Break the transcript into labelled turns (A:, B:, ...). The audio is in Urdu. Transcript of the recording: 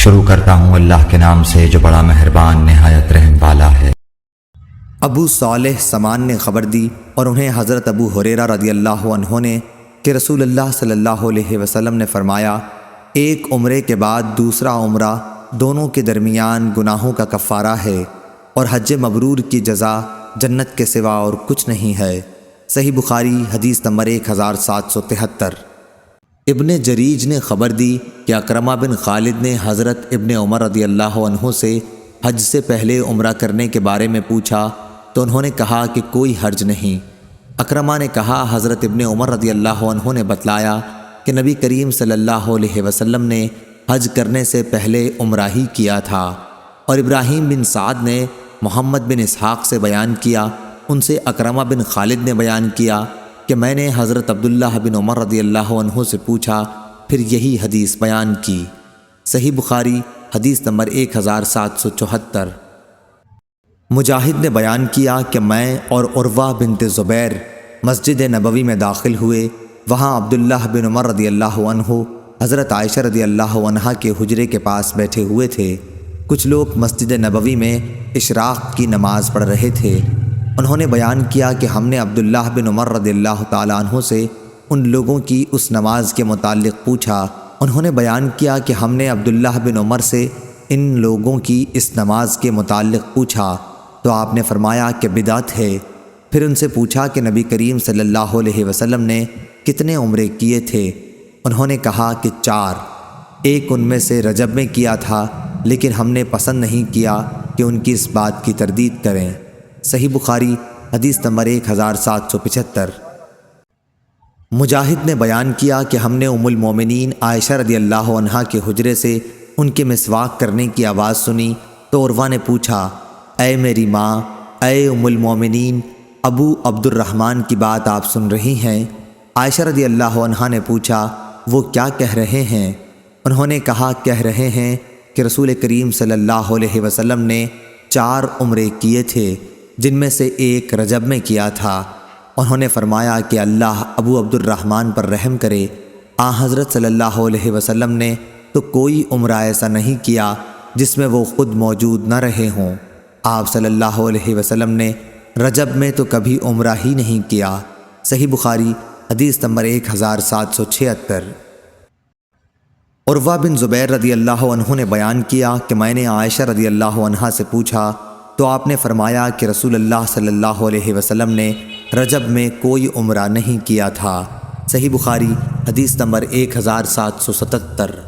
A: شروع کرتا ہوں اللہ کے نام سے جو بڑا مہربان نہایت رحم والا ہے۔
B: ابو صالح سمان نے خبر دی اور انہیں حضرت ابو ہریرہ رضی اللہ عنہ نے کہ رسول اللہ صلی اللہ علیہ وسلم نے فرمایا، ایک عمرے کے بعد دوسرا عمرہ دونوں کے درمیان گناہوں کا کفارہ ہے، اور حج مبرور کی جزا جنت کے سوا اور کچھ نہیں ہے۔ صحیح بخاری حدیث نمبر 1773۔ ابن جریج نے خبر دی کہ اکرمہ بن خالد نے حضرت ابن عمر رضی اللہ عنہ سے حج سے پہلے عمرہ کرنے کے بارے میں پوچھا تو انہوں نے کہا کہ کوئی حرج نہیں۔ اکرمہ نے کہا، حضرت ابن عمر رضی اللہ عنہ نے بتلایا کہ نبی کریم صلی اللہ علیہ وسلم نے حج کرنے سے پہلے عمرہ ہی کیا تھا۔ اور ابراہیم بن سعد نے محمد بن اسحاق سے بیان کیا، ان سے اکرمہ بن خالد نے بیان کیا کہ میں نے حضرت عبداللہ بن عمر رضی اللہ عنہ سے پوچھا، پھر یہی حدیث بیان کی۔ صحیح بخاری حدیث نمبر 1774۔ مجاہد نے بیان کیا کہ میں اور عروہ بنت زبیر مسجد نبوی میں داخل ہوئے، وہاں عبداللہ بن عمر رضی اللہ عنہ حضرت عائشہ رضی اللہ عنہا کے حجرے کے پاس بیٹھے ہوئے تھے۔ کچھ لوگ مسجد نبوی میں اشراق کی نماز پڑھ رہے تھے۔ انہوں نے بیان کیا کہ ہم نے عبداللہ بن عمر رضی اللہ تعالیٰ عنہ سے ان لوگوں کی اس نماز کے متعلق پوچھا۔ انہوں نے بیان کیا کہ ہم نے عبداللہ بن عمر سے ان لوگوں کی اس نماز کے متعلق پوچھا تو آپ نے فرمایا کہ بدعت ہے۔ پھر ان سے پوچھا کہ نبی کریم صلی اللہ علیہ وسلم نے کتنے عمرے کیے تھے؟ انہوں نے کہا کہ 4، ایک ان میں سے رجب میں کیا تھا، لیکن ہم نے پسند نہیں کیا کہ ان کی اس بات کی تردید کریں۔ صحیح بخاری حدیث نمبر 1775۔ مجاہد نے بیان کیا کہ ہم نے ام المومنین عائشہ رضی اللہ عنہا کے حجرے سے ان کے مسواک کرنے کی آواز سنی تو عروہ نے پوچھا، اے میری ماں، اے ام المومنین، ابو عبد الرحمن کی بات آپ سن رہی ہیں؟ عائشہ رضی اللہ عنہا نے پوچھا، وہ کیا کہہ رہے ہیں؟ انہوں نے کہا، کہہ رہے ہیں کہ رسول کریم صلی اللہ علیہ وسلم نے 4 عمرے کیے تھے، جن میں سے ایک رجب میں کیا تھا۔ انہوں نے فرمایا کہ اللہ ابو عبد الرحمن پر رحم کرے، حضرت صلی اللہ علیہ وسلم نے تو کوئی عمرہ ایسا نہیں کیا جس میں وہ خود موجود نہ رہے ہوں۔ آپ صلی اللہ علیہ وسلم نے رجب میں تو کبھی عمرہ ہی نہیں کیا۔ صحیح بخاری حدیث نمبر 1776۔ عروہ بن زبیر رضی اللہ عنہ نے بیان کیا کہ میں نے عائشہ رضی اللہ عنہا سے پوچھا تو آپ نے فرمایا کہ رسول اللہ صلی اللہ علیہ وسلم نے رجب میں کوئی عمرہ نہیں کیا تھا۔ صحیح بخاری حدیث نمبر 1777۔